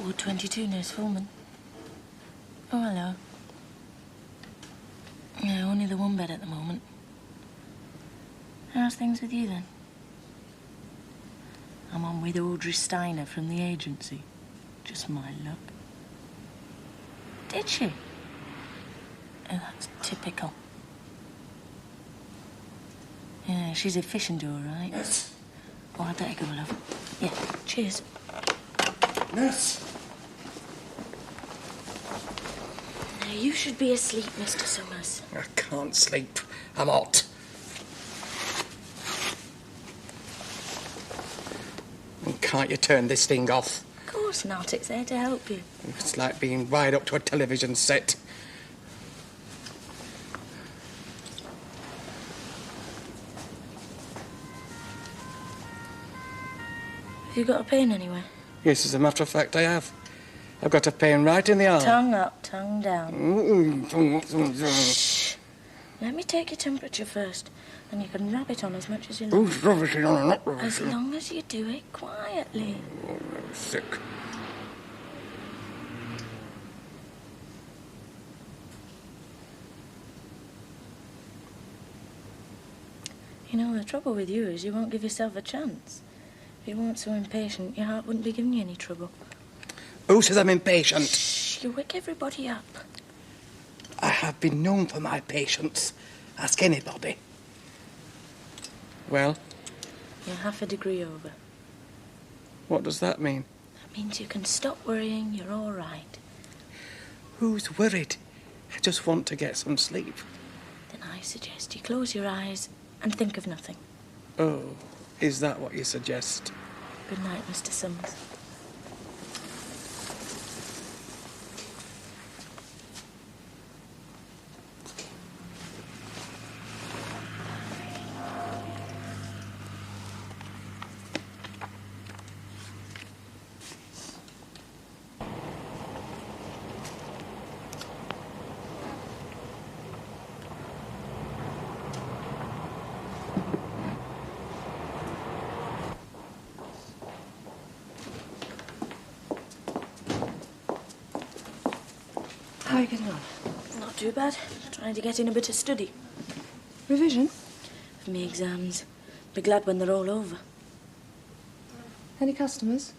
Ward 22, Nurse Fullman. Oh, hello. Yeah, only the one bed at the moment. How's things with you, then? I'm on with Audrey Steiner from the agency. Just my luck. Did she? Oh, that's typical. Yeah, she's efficient, all right. Nurse. Oh, I better go, love. Yeah, cheers. Nurse. Now, you should be asleep, Mr. Summers. I can't sleep. I'm hot. Can't you turn this thing off? Of course not. It's there to help you. It's like being wired up to a television set. Have you got a pain anywhere? Yes, as a matter of fact, I have. I've got a pain right in the arm. Tongue up, tongue down. Shh. Let me take your temperature first, and you can rub it on as much as you like. Who's rubbishing on it? As long as you do it quietly. Oh, I'm sick. You know, the trouble with you is you won't give yourself a chance. If you weren't so impatient, your heart wouldn't be giving you any trouble. Who says I'm impatient? Shh, you wake everybody up. I have been known for my patience. Ask anybody. Well? You're half a degree over. What does that mean? That means you can stop worrying, you're all right. Who's worried? I just want to get some sleep. Then I suggest you close your eyes and think of nothing. Oh, is that what you suggest? Good night, Mr. Summers. How are you getting on? Not too bad. Trying to get in a bit of study. Revision? For me exams. Be glad when they're all over. Any customers?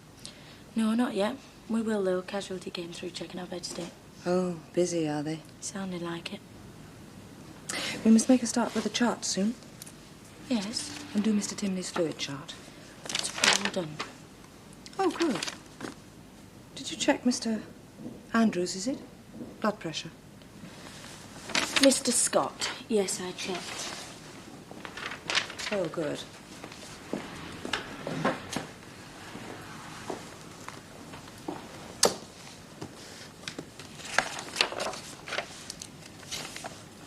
No, not yet. We will, though. Casualty came through checking our bed state. Oh, busy, are they? Sounded like it. We must make a start with the chart soon. Yes. And do Mr. Timley's fluid chart. It's all done. Oh, good. Did you check Mr. Andrews, is it? Blood pressure. Mr. Scott. Yes, I checked. Oh, good.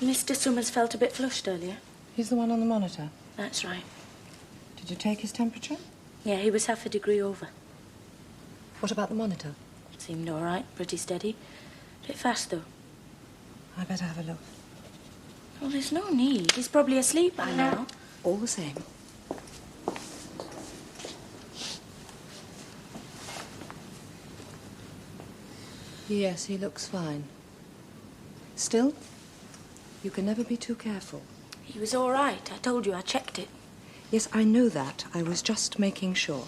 Mr. Summers felt a bit flushed earlier. He's the one on the monitor. That's right. Did you take his temperature? Yeah, he was half a degree over. What about the monitor? Seemed all right, pretty steady. Bit fast, though. I better have a look. Well, there's no need. He's probably asleep by now. All the same. Yes, he looks fine. Still, you can never be too careful. He was all right. I told you I checked it. Yes, I know that. I was just making sure.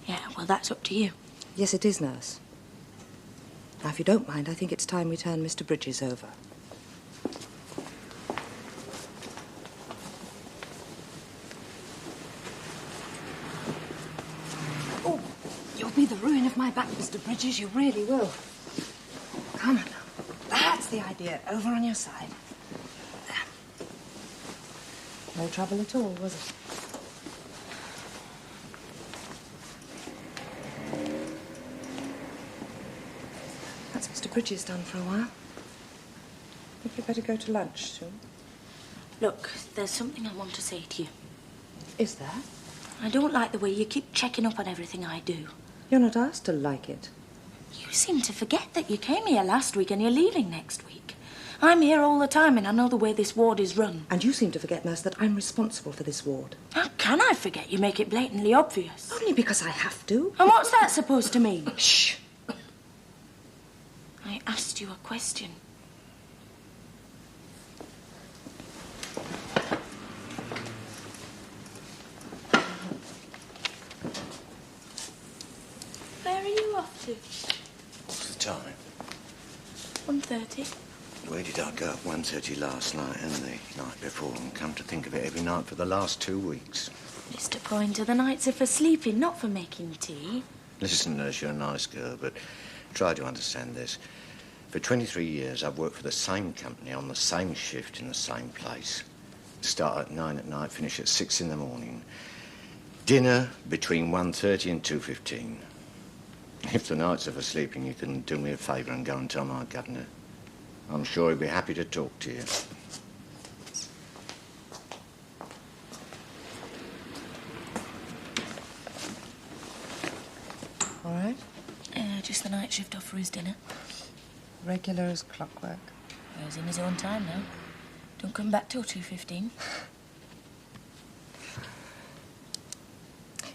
Yeah, well, that's up to you. Yes, it is, nurse. Now, if you don't mind, I think it's time we turn Mr. Bridges over. Oh, you'll be the ruin of my back, Mr. Bridges. You really will. Come on now. That's the idea. Over on your side. There. No trouble at all, was it? That's Mr. Bridges done for a while. I think you'd better go to lunch soon. Look, there's something I want to say to you. Is there? I don't like the way you keep checking up on everything I do. You're not asked to like it. You seem to forget that you came here last week and you're leaving next week. I'm here all the time and I know the way this ward is run. And you seem to forget, nurse, that I'm responsible for this ward. How can I forget? You make it blatantly obvious. Only because I have to. And what's that supposed to mean? Shh. asked you a question. Where are you off to? What's the time? 1:30. Where did I go at 1:30 last night and the night before? And come to think of it, every night for the last 2 weeks. Mr. Pointer, the nights are for sleeping, not for making tea. Listen, nurse, you're a nice girl, but try to understand this. For 23 years, I've worked for the same company on the same shift in the same place. Start at 9 at night, finish at 6 in the morning. Dinner between 1:30 and 2:15. If the nights are for sleeping, you can do me a favour and go and tell my governor. I'm sure he'd be happy to talk to you. All right. Just the night shift off for his dinner. Regular as clockwork. He's in his own time now. Don't come back till 2:15.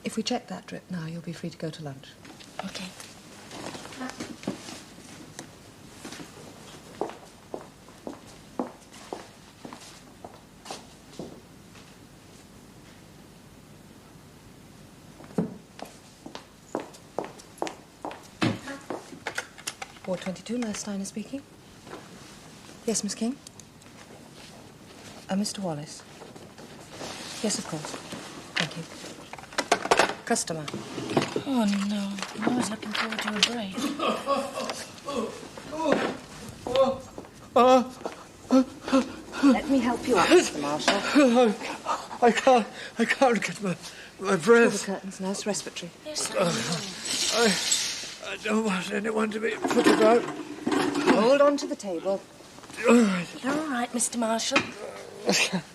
If we check that drip now, you'll be free to go to lunch. Okay. Ward 22, Nurse Steiner speaking. Yes, Miss King? Mr. Wallace? Yes, of course. Thank you. Customer. Oh, no. I was looking forward to a break. Let me help you up, Mr. Marshall. I can't get my Pull the breath. curtains, nurse. Respiratory. Yes, I don't want anyone to be put about. Hold on to the table. You're all right, Mr. Marshall.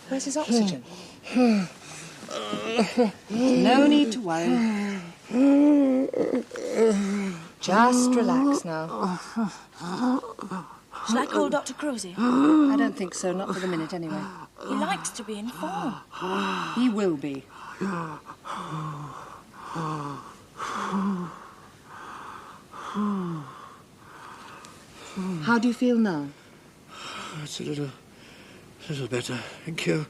Where's his oxygen? No need to worry. Just relax now. Shall I call Dr. Crozier? I don't think so, not for the minute anyway. He likes to be informed. He will be. How do you feel now? It's a little better, thank you.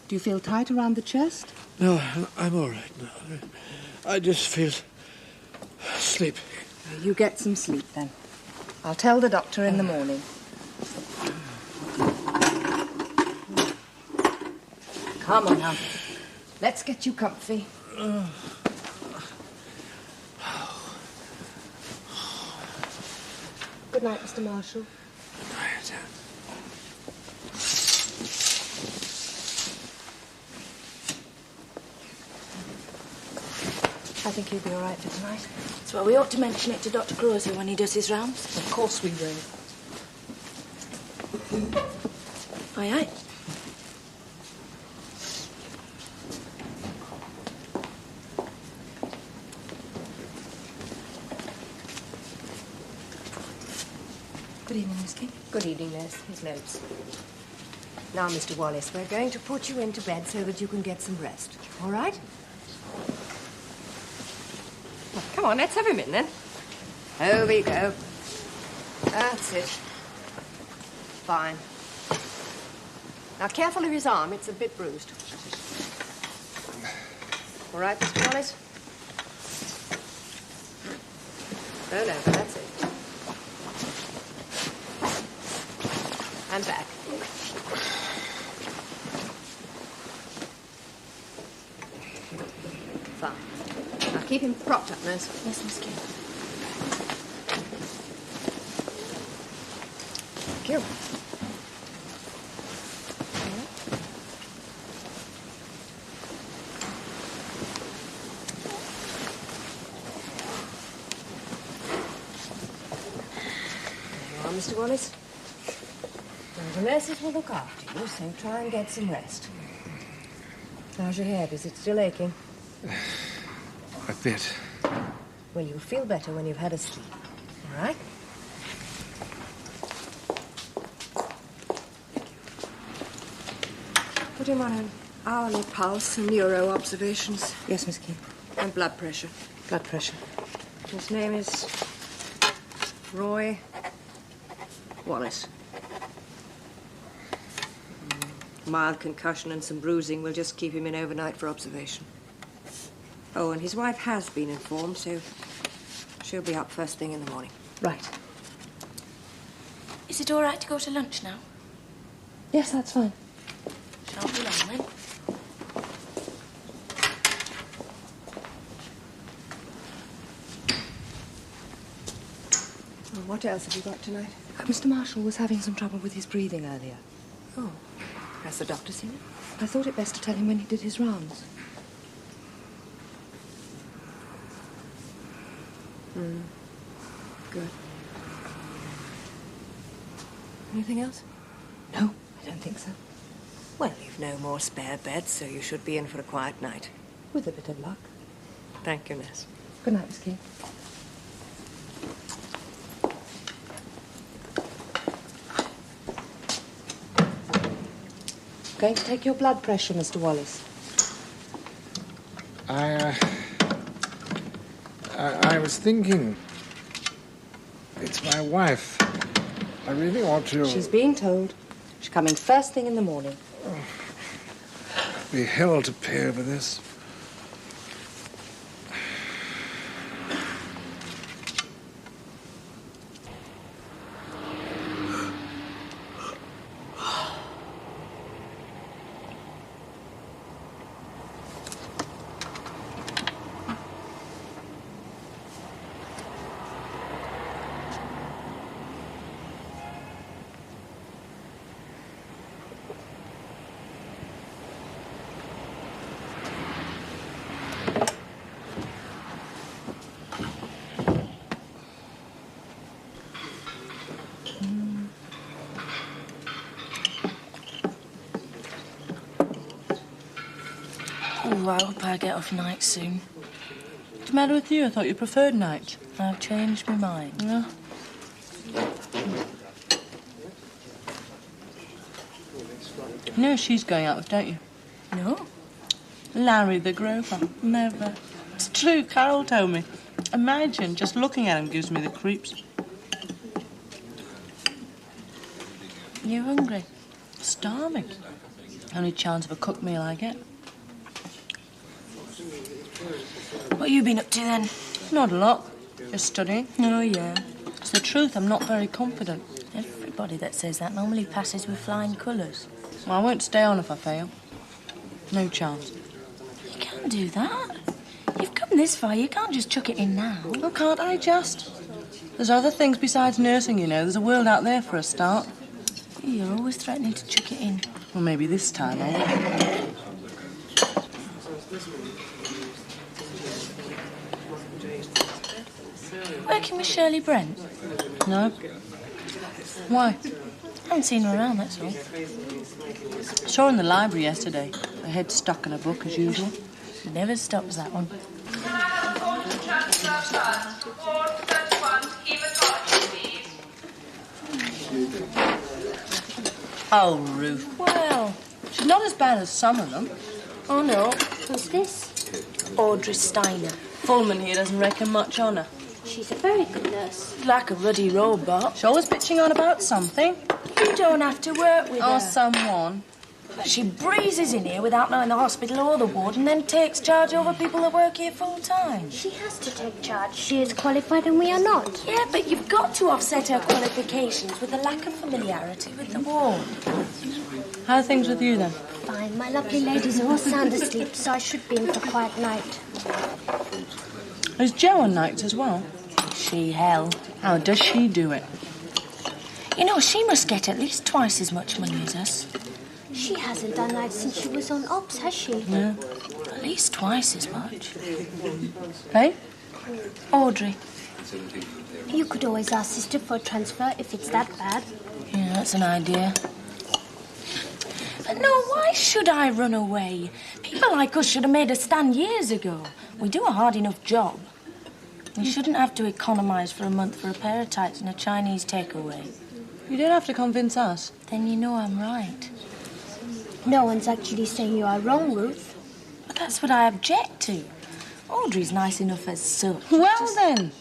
Do you feel tight around the chest? No, I'm all right now. I just feel sleepy. You get some sleep then. I'll tell the doctor in the morning. Come on now. Let's get you comfy. Good night, Mr. Marshall. I think he'll be all right for tonight. So we ought to mention it to Dr. Crozier when he does his rounds. Of course we will. Aye, aye. Good evening, Miss King. Good evening, nurse. His notes. Now, Mr. Wallace, we're going to put you into bed so that you can get some rest. All right? Well, come on, let's have him in then. Over you go. That's it. Fine. Now, careful of his arm. It's a bit bruised. All right, Mr. Wallace? Turn over. That's it. And back. Fine. Now keep him propped up, nurse. Yes, Miss King. Thank you. There you are, Mr. Wallace. Now, the nurses will look after you, so try and get some rest. How's your head? Is it still aching? A bit. Well, you'll feel better when you've had a sleep. All right? Put him on an hourly pulse and neuro observations. Yes, Miss King. And blood pressure. Blood pressure. His name is Roy Wallace. Mild concussion and some bruising will just keep him in overnight for observation. Oh, and his wife has been informed, so she'll be up first thing in the morning. Right. Is it all right to go to lunch now? Yes, that's fine. Shan't be long then. Well, what else have you got tonight? Mr. Marshall was having some trouble with his breathing earlier. Oh. Has the doctor seen him? I thought it best to tell him when he did his rounds. Good. Anything else? No, I don't think so. Well, you've no more spare beds, so you should be in for a quiet night. With a bit of luck. Thank you, Ness. Good night, Miss King. Going to take your blood pressure, Mr. Wallace. I was thinking, it's my wife. I really ought to... She's being told. She's coming first thing in the morning. Be hell to pay over this. Oh, I hope I get off night soon. What's the matter with you? I thought you preferred night. I've changed my mind. Yeah. You know she's going out with, don't you? No? Larry the Grover. Never. It's true, Carol told me. Imagine, just looking at him gives me the creeps. You hungry? Starving. Only chance of a cooked meal I get. What you been up to then? Not a lot. Just studying. Oh, yeah. It's the truth, I'm not very confident. Everybody that says that normally passes with flying colours. Well, I won't stay on if I fail. No chance. You can't do that. You've come this far, you can't just chuck it in now. Oh, can't I just? There's other things besides nursing, you know. There's a world out there for a start. You're always threatening to chuck it in. Well, maybe this time I will. Working with Shirley Brent? No? Why? I haven't seen her around, that's all. Saw her in the library yesterday. Her head stuck in a book, as usual. Never stops, that one. Oh, Ruth. Well, She's not as bad as some of them. oh no. Who's this? Audrey Steiner. Fullman here doesn't reckon much on her. She's a very good nurse. Like a ruddy robot. She's always bitching on about something. You don't have to work with Or her. someone. She breezes in here without knowing the hospital or the ward and then takes charge over people that work here full time. She has to take charge. She is qualified and we are not. Yeah, but you've got to offset her qualifications with the lack of familiarity with the ward. How are things with you, then? Fine. My lovely ladies are all sound asleep, so I should be in for a quiet night. Is Jo on nights as well? She hell. How does she do it? You know, she must get at least twice as much money as us. She hasn't done night since she was on ops, has she? Yeah. At least twice as much. Hey? Audrey. You could always ask Sister for a transfer if it's that bad. Yeah, that's an idea. But no, why should I run away? People like us should have made a stand years ago. We do a hard enough job. We shouldn't have to economise for a month for a pair of tights and a Chinese takeaway. You don't have to convince us. Then you know I'm right. No one's actually saying you are wrong, Ruth. But that's what I object to. Audrey's nice enough as such. Well, then.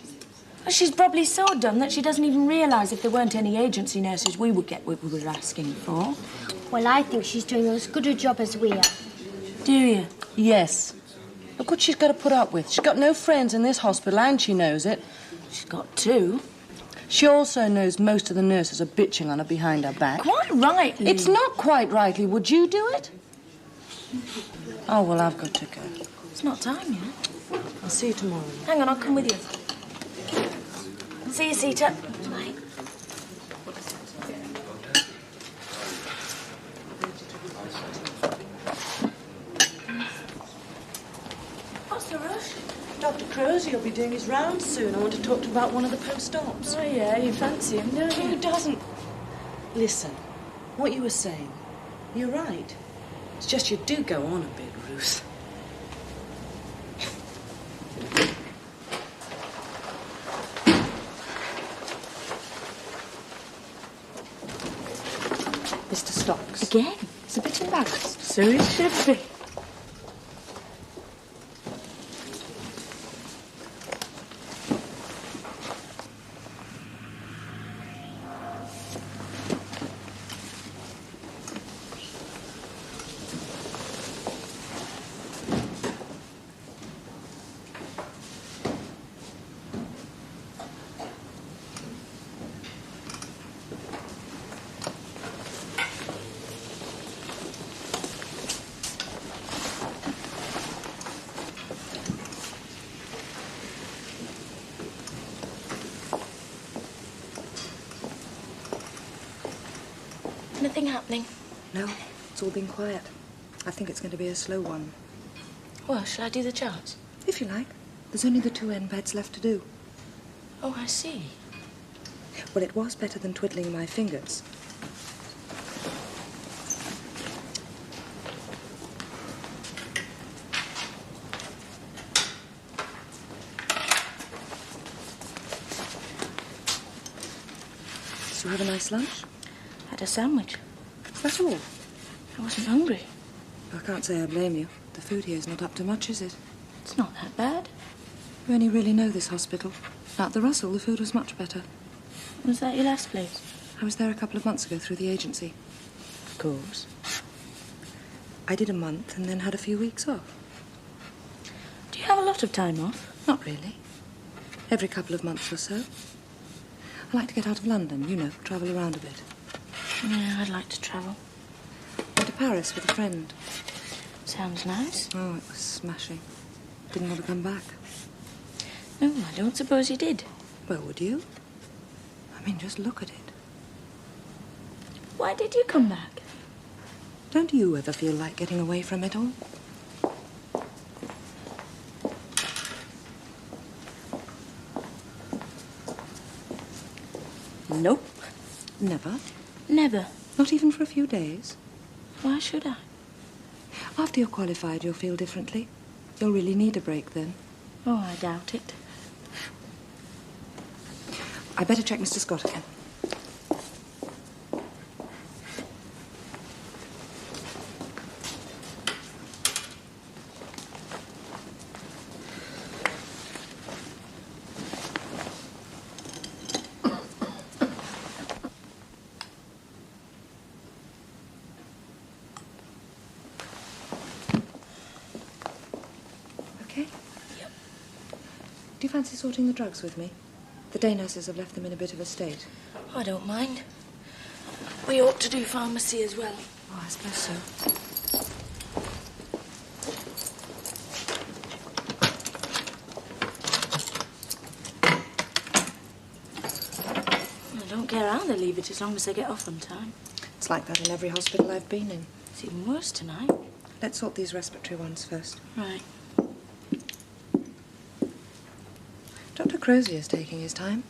Well, she's probably so done that she doesn't even realise if there weren't any agency nurses we would get what we were asking for. Well, I think she's doing as good a job as we are. Do you? Yes. Look what she's got to put up with. She's got no friends in this hospital, and she knows it. She's got two. She also knows most of the nurses are bitching on her behind her back. Quite rightly. It's not quite rightly. Would you do it? Oh, well, I've got to go. It's not time yet. I'll see you tomorrow. Hang on, I'll come with you. See you, Sita. Bye. What's the rush? Dr. Crozier will be doing his rounds soon. I want to talk to him about one of the post-ops. Oh, yeah, you fancy him, don't you? Who doesn't? Listen, what you were saying, you're right. It's just you do go on a bit, Ruth. Mr. Stocks. Again? It's a bit embarrassed. So it should be. Nothing happening. No, it's all been quiet. I think it's going to be a slow one. Well, shall I do the charts? If you like. There's only the 2 end beds left to do. Oh, I see. Well, it was better than twiddling my fingers. Did you have a nice lunch? Had a sandwich. Is that all? I wasn't hungry. I can't say I blame you. The food here is not up to much, is it? It's not that bad. You only really know this hospital. At the Russell, the food was much better. Was that your last place? I was there a couple of months ago through the agency. Of course. I did a month and then had a few weeks off. Do you have a lot of time off? Not really. Every couple of months or so. I like to get out of London, you know, travel around a bit. Yeah, I'd like to travel. Went to Paris with a friend. Sounds nice. Oh, it was smashing. Didn't want to come back. No, I don't suppose you did. Well, would you? I mean, just look at it. Why did you come back? Don't you ever feel like getting away from it all? Nope. Never? Never. Not even for a few days? Why should I? After you're qualified, you'll feel differently. You'll really need a break then. Oh, I doubt it. I better check Mr. Scott again. Okay? Yep. Do you fancy sorting the drugs with me? The day nurses have left them in a bit of a state. I don't mind. We ought to do pharmacy as well. Oh, I suppose so. I don't care how they leave it as long as they get off on time. It's like that in every hospital I've been in. It's even worse tonight. Let's sort these respiratory ones first. Right. Dr. Crozier's taking his time.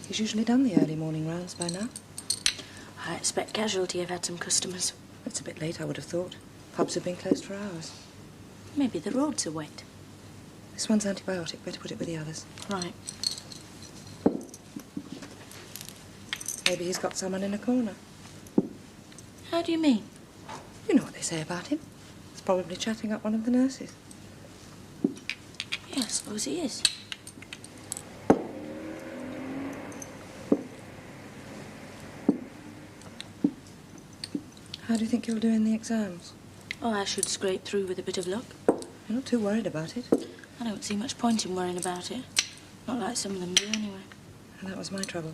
He's usually done the early morning rounds by now. I expect casualty have had some customers. It's a bit late, I would have thought. Pubs have been closed for hours. Maybe the roads are wet. This one's antibiotic. Better put it with the others. Right. Maybe he's got someone in a corner. How do you mean? You know what they say about him. He's probably chatting up one of the nurses. Yeah, I suppose he is. How do you think you'll do in the exams? Oh, I should scrape through with a bit of luck. You're not too worried about it. I don't see much point in worrying about it. Not like some of them do, anyway. And that was my trouble.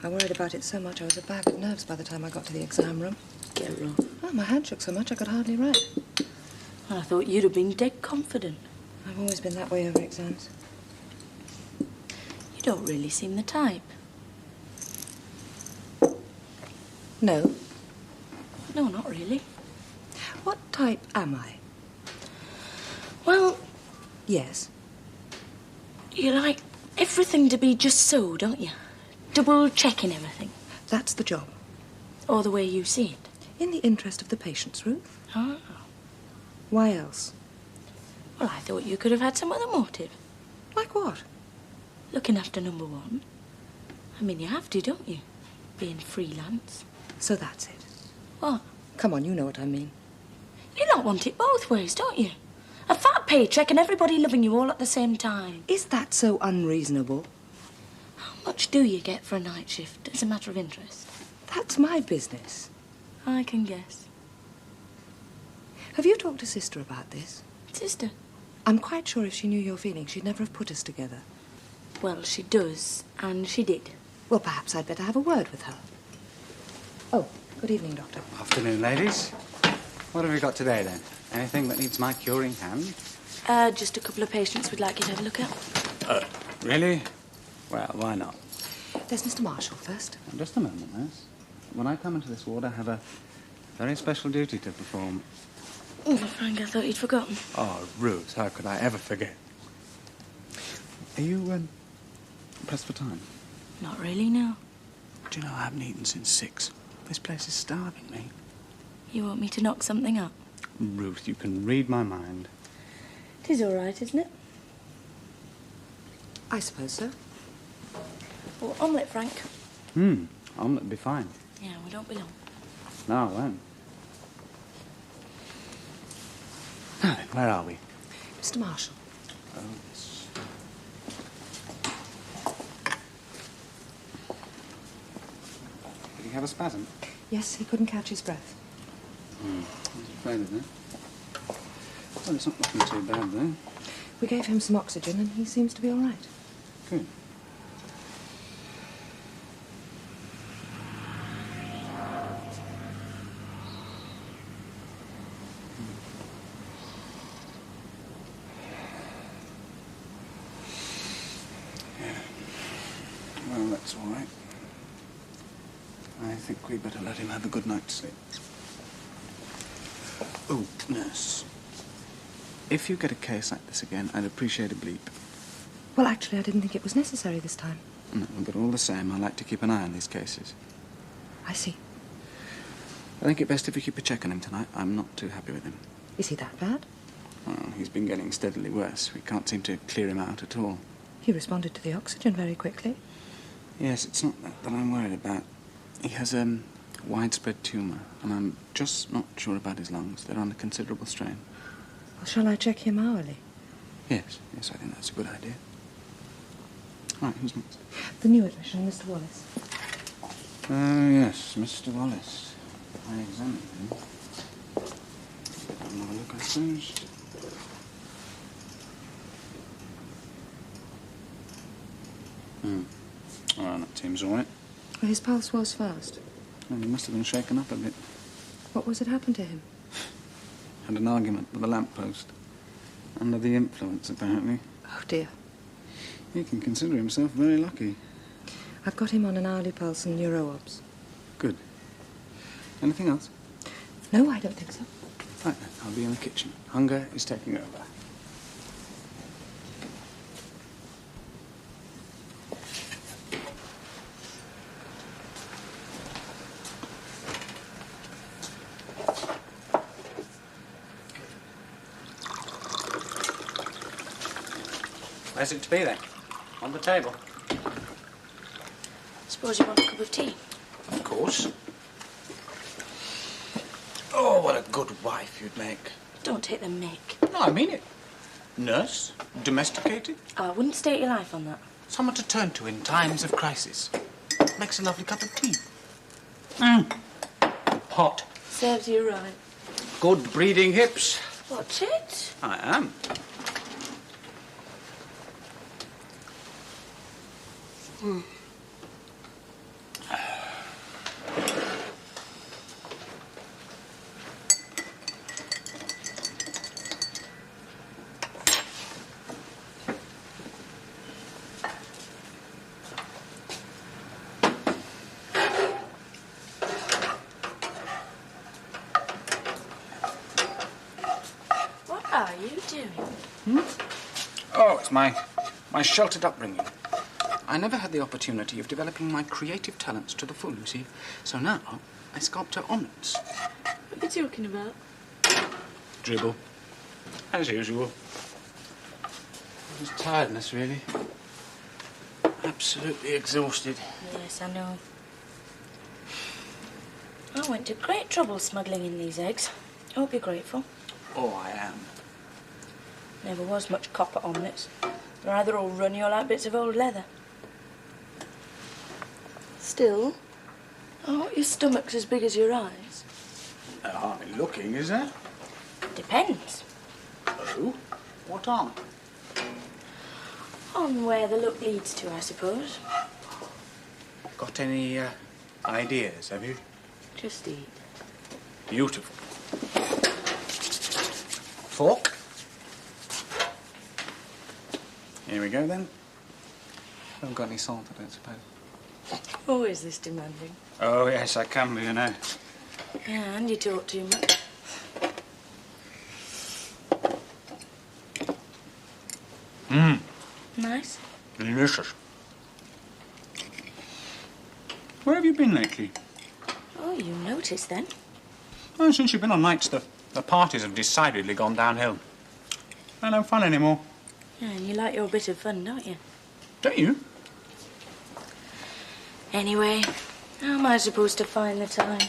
I worried about it so much I was a bag of nerves by the time I got to the exam room. Get wrong. Oh, my hand shook so much I could hardly write. Well, I thought you'd have been dead confident. I've always been that way over exams. You don't really seem the type. No. No, not really. What type am I? Well, Yes. you like everything to be just so, don't you? Double-checking everything. That's the job. Or the way you see it. In the interest of the patients, Ruth. Oh. Why else? Well, I thought you could have had some other motive. Like what? Looking after number one. I mean, you have to, don't you? Being freelance. So that's it. What? Come on, you know what I mean. You don't want it both ways, don't you? A fat paycheck and everybody loving you all at the same time. Is that so unreasonable? How much do you get for a night shift as a matter of interest? That's my business. I can guess. Have you talked to Sister about this? Sister? I'm quite sure if she knew your feelings, she'd never have put us together. Well, she does, and she did. Well, perhaps I'd better have a word with her. Oh, good evening, Doctor. Afternoon, ladies. What have we got today, then? Anything that needs my curing hand? Just a couple of patients we'd like you to have a look at. Really? Well, why not? There's Mr. Marshall first. Just a moment, miss. When I come into this ward, I have a very special duty to perform. Oh, Frank, I thought you'd forgotten. Oh, Ruth, how could I ever forget? Are you, pressed for time? Not really, no. Do you know, I haven't eaten since 6. This place is starving me. You want me to knock something up? Ruth, you can read my mind. It is all right, isn't it? I suppose so. Well, omelette, Frank. Omelette would be fine. Yeah, we don't be long. No, I won't. Now then, where are we? Mr. Marshall. Oh, yes. Did he have a spasm? Yes, he couldn't catch his breath. I was afraid of that. Well, it's not looking too bad, though. We gave him some oxygen and he seems to be all right. Good. Well, that's all right. I think we'd better let him have a good night's sleep. Oh, nurse. If you get a case like this again, I'd appreciate a bleep. Well, actually, I didn't think it was necessary this time. No, but all the same, I like to keep an eye on these cases. I see. I think it best if we keep a check on him tonight. I'm not too happy with him. Is he that bad? Oh, he's been getting steadily worse. We can't seem to clear him out at all. He responded to the oxygen very quickly. Yes, it's not that I'm worried about. He has a widespread tumour, and I'm just not sure about his lungs. They're under considerable strain. Well, shall I check him hourly? Yes, I think that's a good idea. Right, who's next? The new admission, Mr. Wallace. Oh, yes, Mr. Wallace. I examined him. Another look, I suppose. Oh, that seems all right. Well, his pulse was fast. Well, he must have been shaken up a bit. What was it happened to him? Had an argument with a lamppost. Under the influence, apparently. Oh, dear. He can consider himself very lucky. I've got him on an hourly pulse and neuro-obs. Good. Anything else? No, I don't think so. Right then, I'll be in the kitchen. Hunger is taking over. Where's it to be, then? On the table. Suppose you want a cup of tea? Of course. Oh, what a good wife you'd make. Don't take the mick. No, I mean it. Nurse, domesticated, I wouldn't stake your life on that. someone to turn to in times of crisis. Makes a lovely cup of tea. Hot. Serves you right. Good breeding hips. Watch it. I am. What are you doing? Oh, it's my sheltered upbringing. I never had the opportunity of developing my creative talents to the full, you see. So now I sculpture omelettes. What are you talking about? Dribble. As usual. Just tiredness, really. Absolutely exhausted. Yes, I know. I went to great trouble smuggling in these eggs. Hope you're grateful. Oh, I am. Never was much copper omelettes. They're either all runny or like bits of old leather. Still, aren't your stomachs as big as your eyes? They're hardly looking, is there? Depends. Oh? What on? On where the look leads to, I suppose. Got any ideas, have you? Just eat. Beautiful. Fork? Here we go, then. Haven't got any salt, I don't suppose. Oh, is this demanding? Oh, yes, I can be, you know. Yeah, and you talk too much. Mmm, Nice. delicious. Where have you been lately? Oh, you noticed then? Oh, since you've been on nights, the parties have decidedly gone downhill. They're no fun anymore. Yeah, and you like your bit of fun, don't you? Don't you? Anyway, how am I supposed to find the time?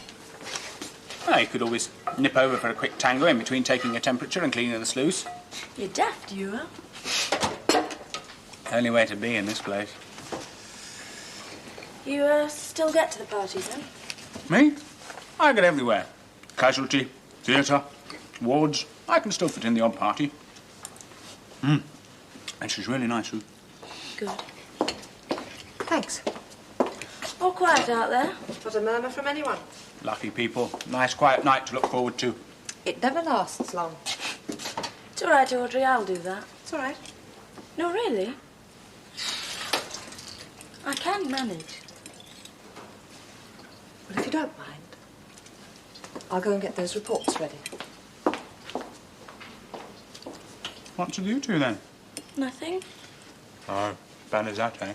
Well, you could always nip over for a quick tango in between taking a temperature and cleaning the sluice. You're daft, you are. Only way to be in this place. You, still get to the parties, then? Me? I get everywhere. Casualty, theatre, wards. I can still fit in the odd party. And she's really nice, Ruth. Good. Thanks. All quiet out there. Not a murmur from anyone. Lucky people. Nice quiet night to look forward to. It never lasts long. It's all right, Audrey, I'll do that. It's all right. No, really? I can manage. Well, if you don't mind, I'll go and get those reports ready. What's with you two, then? Nothing. Oh, bad as that, eh?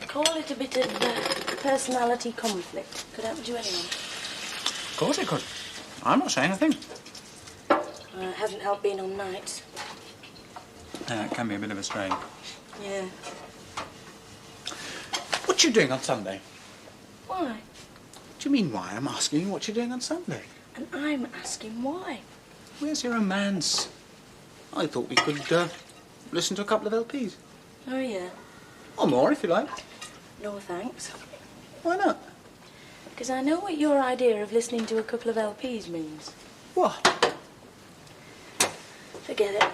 Call it a bit of personality conflict. Could happen to anyone. Of course it could. I'm not saying anything. It hasn't helped being on nights. Yeah, it can be a bit of a strain. Yeah. What you doing on Sunday? Why? What do you mean, why? I'm asking you what you're doing on Sunday. And I'm asking why. Where's your romance? I thought we could listen to a couple of LPs. Oh, yeah. Or more, if you like. No thanks. Why not? Because I know what your idea of listening to a couple of LPs means. What? Forget it.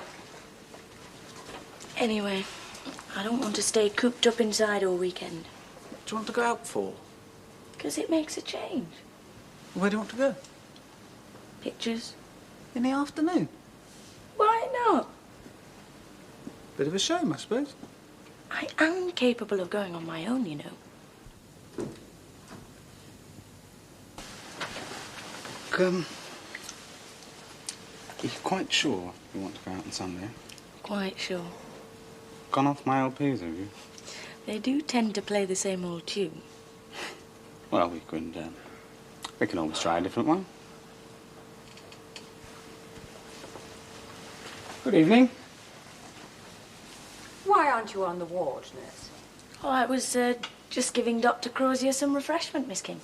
Anyway, I don't want to stay cooped up inside all weekend. What do you want to go out for? Because it makes a change. Where do you want to go? Pictures. In the afternoon. Why not? Bit of a shame, I suppose. I am capable of going on my own, you know. Are you quite sure you want to go out on Sunday? Quite sure. Gone off my LPs, have you? They do tend to play the same old tune. Well, we can always try a different one. Good evening. Why aren't you on the ward, nurse? Oh, I was just giving Dr. Crozier some refreshment, Miss King.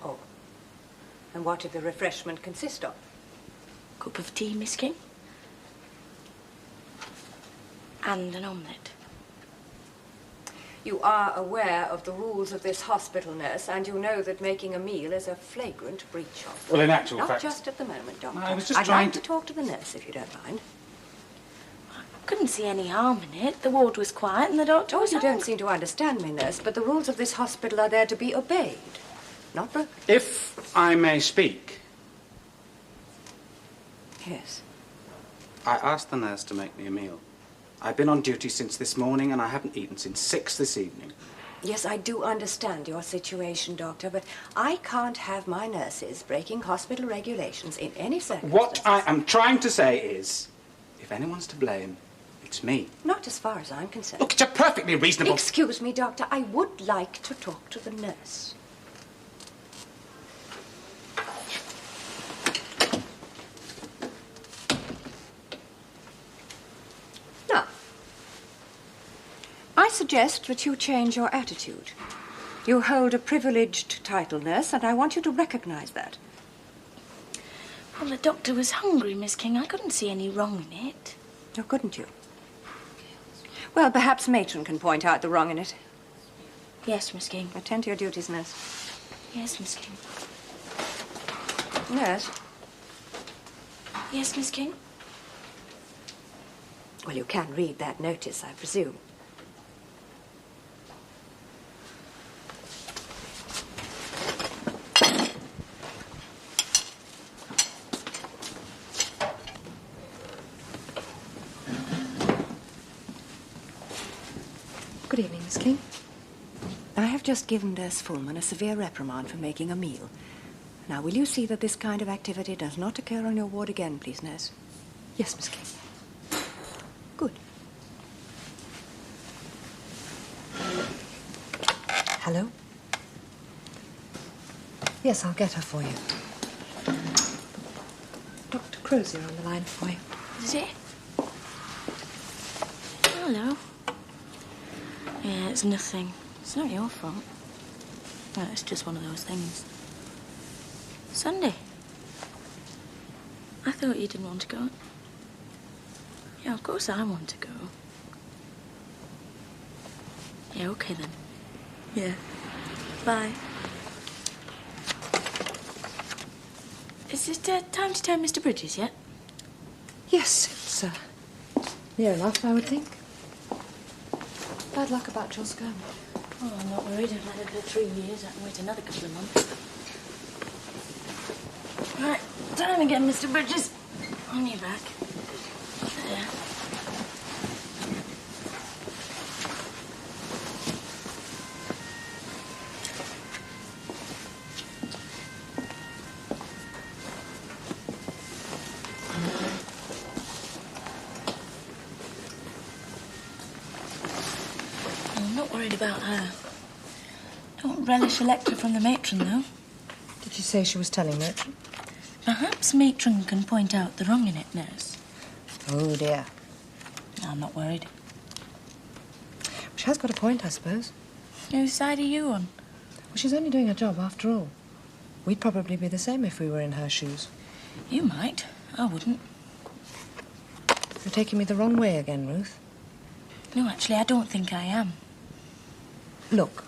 Oh. And what did the refreshment consist of? Cup of tea, Miss King. And an omelette. You are aware of the rules of this hospital, nurse, and you know that making a meal is a flagrant breach of them. Well, in actual Not fact... just at the moment, Doctor. I was just I'd trying like to talk to the nurse, if you don't mind. Couldn't see any harm in it. The ward was quiet and the doctor Oh, was you don't hungry. seem to understand me, nurse, but the rules of this hospital are there to be obeyed, not broken. If I may speak, Yes. I asked the nurse to make me a meal. I've been on duty since this morning and I haven't eaten since 6 this evening. Yes, I do understand your situation, Doctor, but I can't have my nurses breaking hospital regulations in any circumstances. What I am trying to say is, if anyone's to blame, it's me. Not as far as I'm concerned. Look, it's a perfectly reasonable... Excuse me, Doctor, I would like to talk to the nurse. Now, I suggest that you change your attitude. You hold a privileged title, nurse, and I want you to recognize that. Well, the doctor was hungry, Miss King. I couldn't see any wrong in it. Oh, couldn't you? Well, perhaps Matron can point out the wrong in it. Yes, Miss King. Attend to your duties, nurse. Yes, Miss King. Nurse? Yes, Miss King? Well, you can read that notice, I presume. Good evening, Miss King. I have just given Nurse Fullman a severe reprimand for making a meal. Now, will you see that this kind of activity does not occur on your ward again, please, nurse? Yes, Miss King. Good. Hello? Yes, I'll get her for you. Dr. Crozier on the line for you. Is it? Hello. Yeah, it's nothing. It's not your fault. No, it's just one of those things. Sunday. I thought you didn't want to go. Yeah, of course I want to go. Yeah, okay then. Yeah. Bye. Is it time to turn Mr. Bridges yet? Yes, it's near enough, I would think. Bad luck about Joe Skirmish. Oh, I'm not worried. I've had it for 3 years. I can wait another couple of months. Right, time again, Mr. Bridges. On your back. There. I'm not worried about her. Don't relish a lecture from the matron, though. Did you say she was telling Matron? Perhaps matron can point out the wrong in it, nurse. Oh, dear. I'm not worried. She has got a point, I suppose. Whose side are you on? Well, she's only doing her job, after all. We'd probably be the same if we were in her shoes. You might. I wouldn't. You're taking me the wrong way again, Ruth. No, actually, I don't think I am. Look,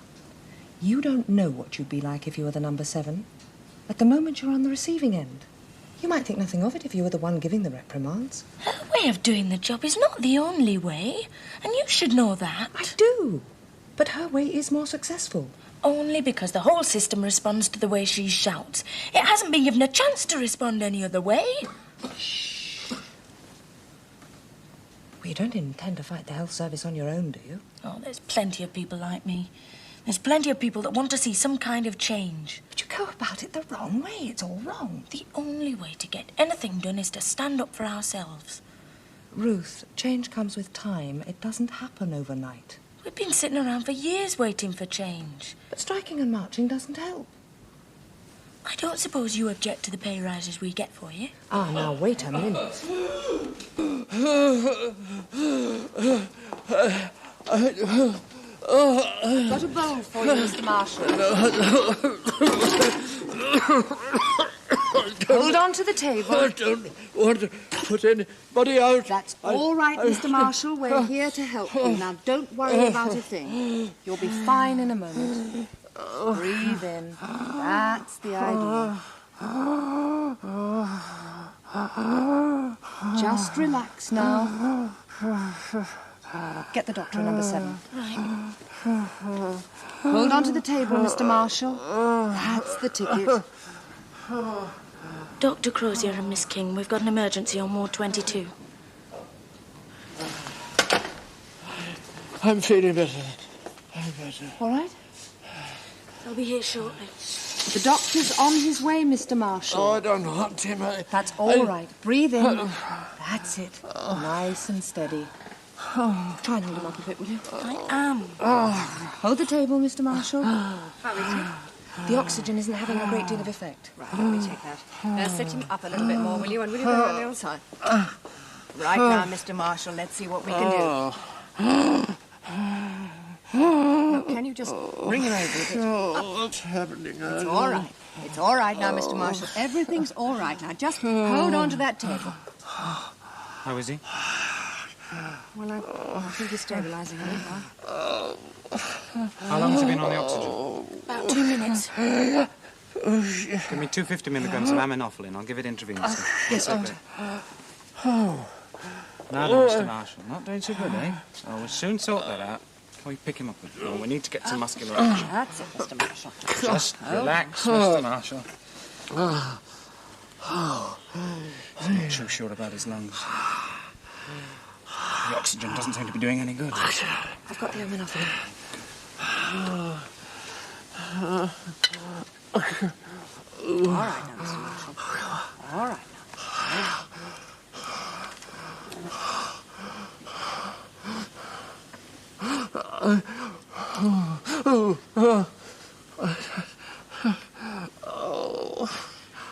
you don't know what you'd be like if you were the number 7. At the moment, you're on the receiving end. You might think nothing of it if you were the one giving the reprimands. Her way of doing the job is not the only way, and you should know that. I do. But her way is more successful. Only because the whole system responds to the way she shouts. It hasn't been given a chance to respond any other way. Shh. Well, you don't intend to fight the health service on your own, do you? Oh, there's plenty of people like me. There's plenty of people that want to see some kind of change. But you go about it the wrong way. It's all wrong. The only way to get anything done is to stand up for ourselves. Ruth, change comes with time. It doesn't happen overnight. We've been sitting around for years waiting for change. But striking and marching doesn't help. I don't suppose you object to the pay rises we get for you. Ah, now, wait a minute. Got a bowl for you, Mr. Marshall. Hold on to the table. I don't want to put anybody out. That's all right, Mr. Marshall. We're here to help you. Now, don't worry about a thing. You'll be fine in a moment. Breathe in. That's the idea. Just relax now. Get the doctor at number 7. Right. Hold on to the table, Mr. Marshall. That's the ticket. Dr. Crozier and Miss King, we've got an emergency on Ward 22. I'm feeling better. I'm better. All right? They'll be here shortly. The doctor's on his way, Mr. Marshall. Oh, I don't want him. That's all right. Breathe in. That's it. Nice and steady. Try and hold him up a bit, will you? I am. Hold the table, Mr. Marshall. The oxygen isn't having a great deal of effect. Right, let me take that. Now sit him up a little bit more, will you? And will you go on the other side? Right now, Mr. Marshall, let's see what we can do. Now, can you just bring him over a bit? What's happening? It's all right. It's all right now, Mr. Marshall. Everything's all right now. Just hold on to that table. How is he? Well, I think he's stabilising a bit now. How long has he been on the oxygen? About 2 minutes. Give me 250 milligrams of aminophylline. I'll give it intravenously. Yes, doctor. Now then, Mr. Marshall, not doing so good, eh? Oh, we'll soon sort that out. Can we pick him up? Oh, we need to get some muscular action. That's it, Mr. Marshall. Just relax, Mr. Marshall. I'm not too sure about his lungs. The oxygen doesn't seem to be doing any good. I've got the aminophylline. All right now, Mr. Marshall. All right now.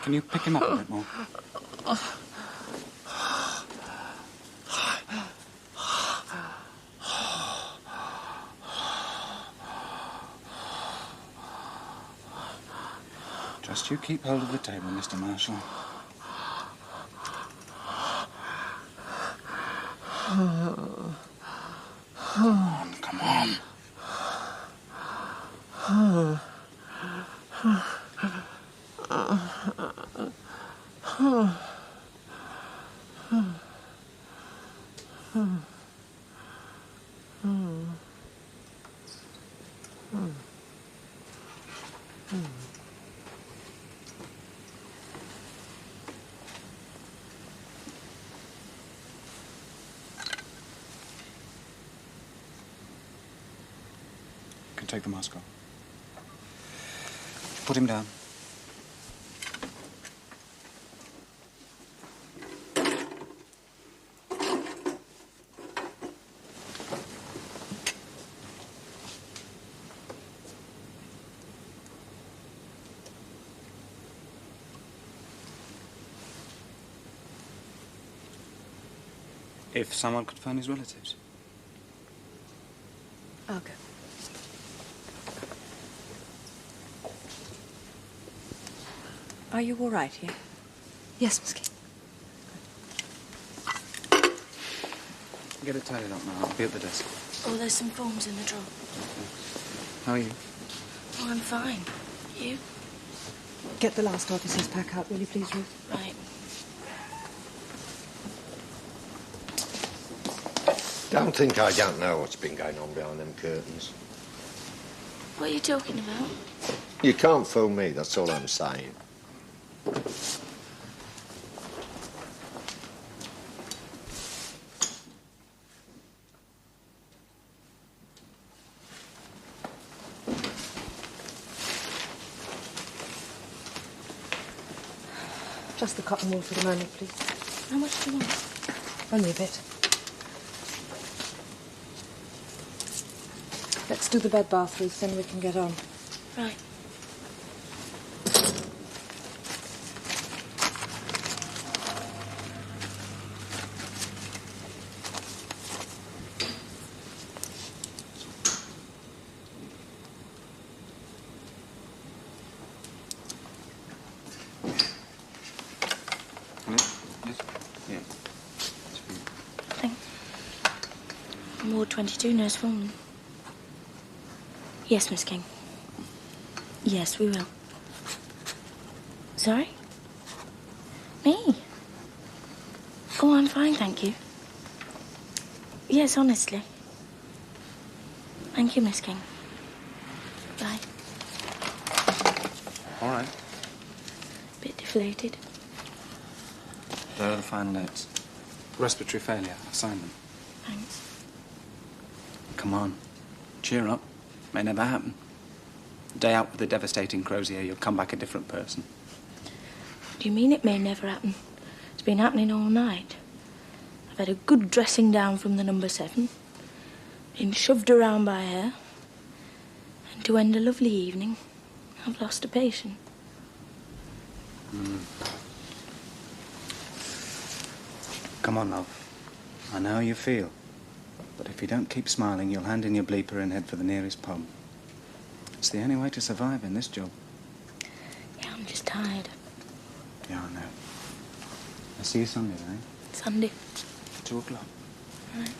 Can you pick him up a bit more? Just you keep hold of the table, Mr. Marshall. Come on. Can take the mask off. Put him down. If someone could phone his relatives. I'll go. Are you all right here? Yes, Miss King. Get it tidied up now. I'll be at the desk. Oh, there's some forms in the drawer. How are you? Oh, I'm fine. You? Get the last officer's pack out, will you please, Ruth? Right. Don't think I don't know what's been going on behind them curtains. What are you talking about? You can't fool me, that's all I'm saying. Just the cotton wool for the moment, please. How much do you want? Only a bit. Let's do the bed bath, Ruth, then we can get on. Right. Ward 22, Nurse Foreman. Yes, Miss King. Yes, we will. Sorry? Me? Oh, I'm fine, thank you. Yes, honestly. Thank you, Miss King. Bye. All right. Bit deflated. There are the final notes. Respiratory failure. I've signed them. Thanks. Come on. Cheer up. May never happen. A day out with a devastating crozier, you'll come back a different person. Do you mean it may never happen? It's been happening all night. I've had a good dressing down from the number 7. Been shoved around by her. And to end a lovely evening, I've lost a patient. Come on, love. I know how you feel. But if you don't keep smiling, you'll hand in your bleeper and head for the nearest pub. It's the only way to survive in this job. Yeah, I'm just tired. Yeah, I know. I'll see you Sunday, eh? Sunday. 2 o'clock. Right.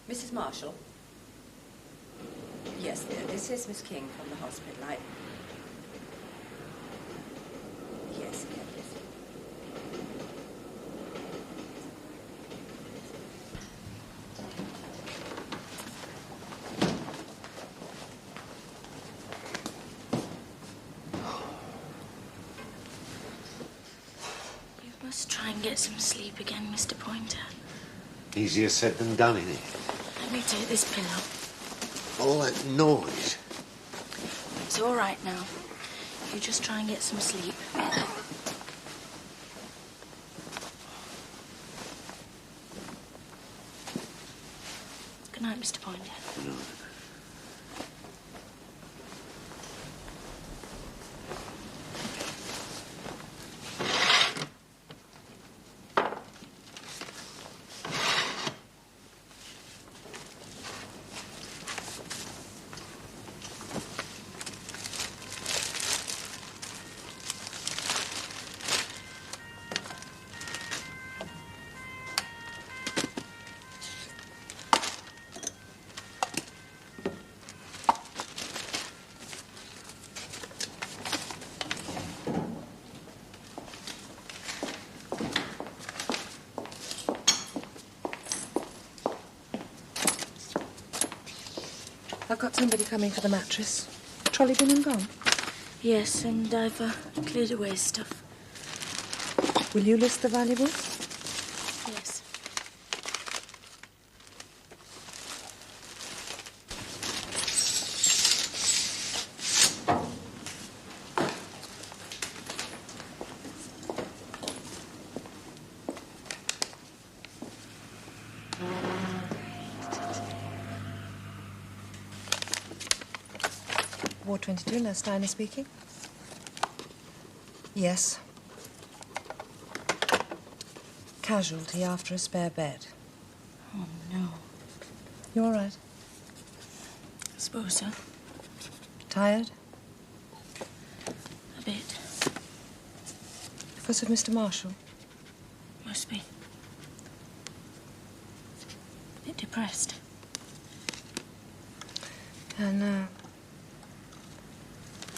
Mrs. Marshall? Yes, dear, this is Miss King from the hospital. Yes, yes. You must try and get some sleep again, Mr. Pointer. Easier said than done, innit? Let me take this pillow. All that noise. It's all right now. You just try and get some sleep. Good night, Mr. Pointer. Good night. I've got somebody coming for the mattress. Trolley been and gone? Yes, and I've cleared away stuff. Will you list the valuables? Yes. Ward 22, Nurse Steiner speaking. Yes. Casualty after a spare bed. Oh, no. You all right? I suppose so. Tired? A bit. Because of Mr. Marshall? Must be. A bit depressed. And,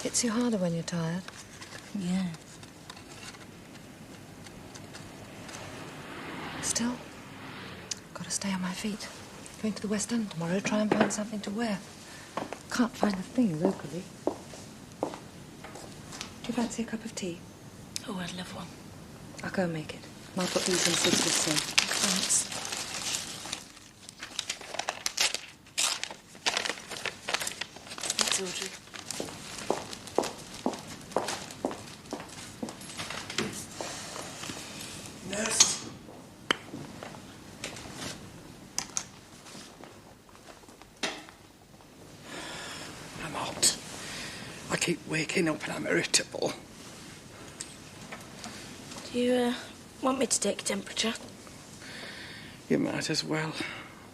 hits you harder when you're tired. Yeah. Still, got to stay on my feet. Going to the West End tomorrow, try and find something to wear. Can't find a thing locally. Do you fancy a cup of tea? Oh, I'd love one. I'll go and make it. And I'll put these in Sid's soon. Thanks. children. Nurse. I'm hot. I keep waking up and I'm irritable. Do you want me to take your temperature? You might as well.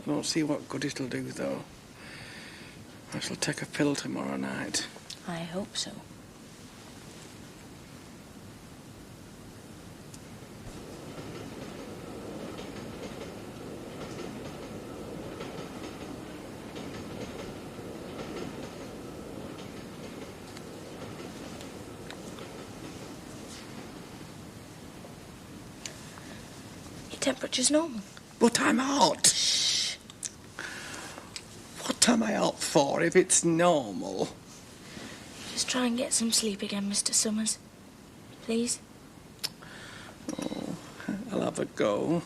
I don't see what good it'll do, though. I shall take a pill tomorrow night. I hope so. Your temperature's normal. But I'm hot. Shh. What am I hot for if it's normal? Just try and get some sleep again, Mr. Summers. Please? Oh, I'll have a go.